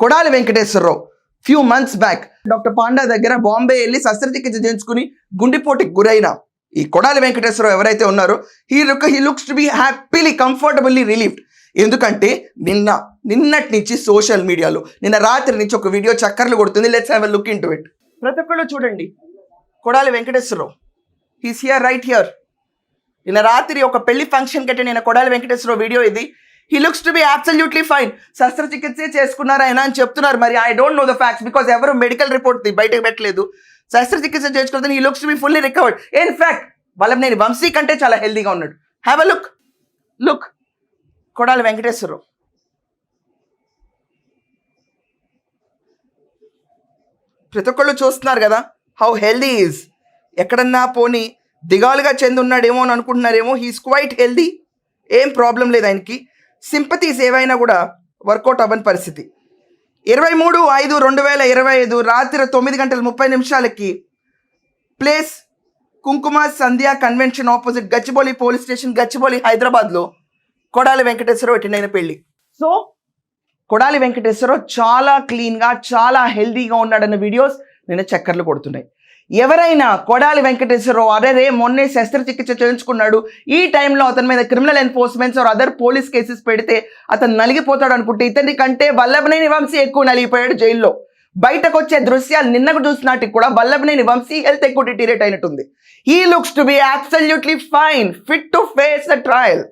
Kodali Venkateswara Rao few months back doctor Panda దగ్గర Bombay వెళ్ళి శస్త్రచికిత్స చేయించుకుని గుండెపోటుకి గురైన ఈ కొడాలి వెంకటేశ్వరరావు ఎవరైతే ఉన్నారో he looks to B happily comfortably relieved. ఎందుకంటే నిన్నటి నుంచి సోషల్ మీడియాలో నిన్న రాత్రి నుంచి ఒక వీడియో చక్కర్లు కొడుతుంది. Let's have a look into it. ప్రతి ఒక్కళ్ళు చూడండి, Kodali Venkateswararao he's here right here. నిన్న రాత్రి ఒక పెళ్లి ఫంక్షన్ కట్టే నేను కొడాలి వెంకటేశ్వరరావు వీడియో ఇది. He looks to be absolutely fine. శస్త్రచికిత్సే చేసుకున్నారు ఆయన అని చెప్తున్నారు. మరి I don't know the facts because ఎవరు మెడికల్ రిపోర్ట్ బయటకు పెట్టలేదు. శస్త్రచికిత్స చేసుకున్నది he looks to be fully recovered. In fact Vallabhaneni Vamsi కంటే చాలా హెల్దీగా ఉన్నాడు. Have a look Kodali Venkateswara Rao. ప్రతి ఒక్కళ్ళు చూస్తున్నారు కదా హౌ హెల్దీ ఈజ్. ఎక్కడన్నా పోనీ దిగాలుగా చెంది ఉన్నాడేమో అని అనుకుంటున్నారేమో. హీస్ క్వైట్ హెల్దీ, ఏం ప్రాబ్లం లేదు ఆయనకి. సింపతీస్ ఏవైనా కూడా వర్కౌట్ అవ్వని పరిస్థితి. 23/5/2025 రాత్రి 9:30 place Kumkuma Sandhya convention opposite Gachibowli police station, Gachibowli, హైదరాబాద్లో కొడాలి వెంకటేశ్వరరావు అటెండ్ అయిన పెళ్లి. సో కొడాలి వెంకటేశ్వరరావు చాలా క్లీన్గా చాలా హెల్దీగా ఉన్నాడన్న వీడియోస్ నేను చక్కర్లు కొడుతున్నాయి. ఎవరైనా కొడాలి వెంకటేశ్వరరావు అరే మొన్నే శస్త్రచికిత్స చేయించుకున్నాడు, ఈ టైంలో అతని మీద criminal enforcements or other police cases పెడితే అతను నలిగిపోతాడు అనుకుంటే ఇతని కంటే వల్లభనేని వంశీ ఎక్కువ నలిగిపోయాడు జైల్లో. బయటకు వచ్చే దృశ్యాలు నిన్నకు చూసినాటికి కూడా వల్లభనేని వంశీ హెల్త్ ఎక్కువ డిటీరియట్ అయినట్టుంది. He looks to be absolutely fine, fit to face the trial.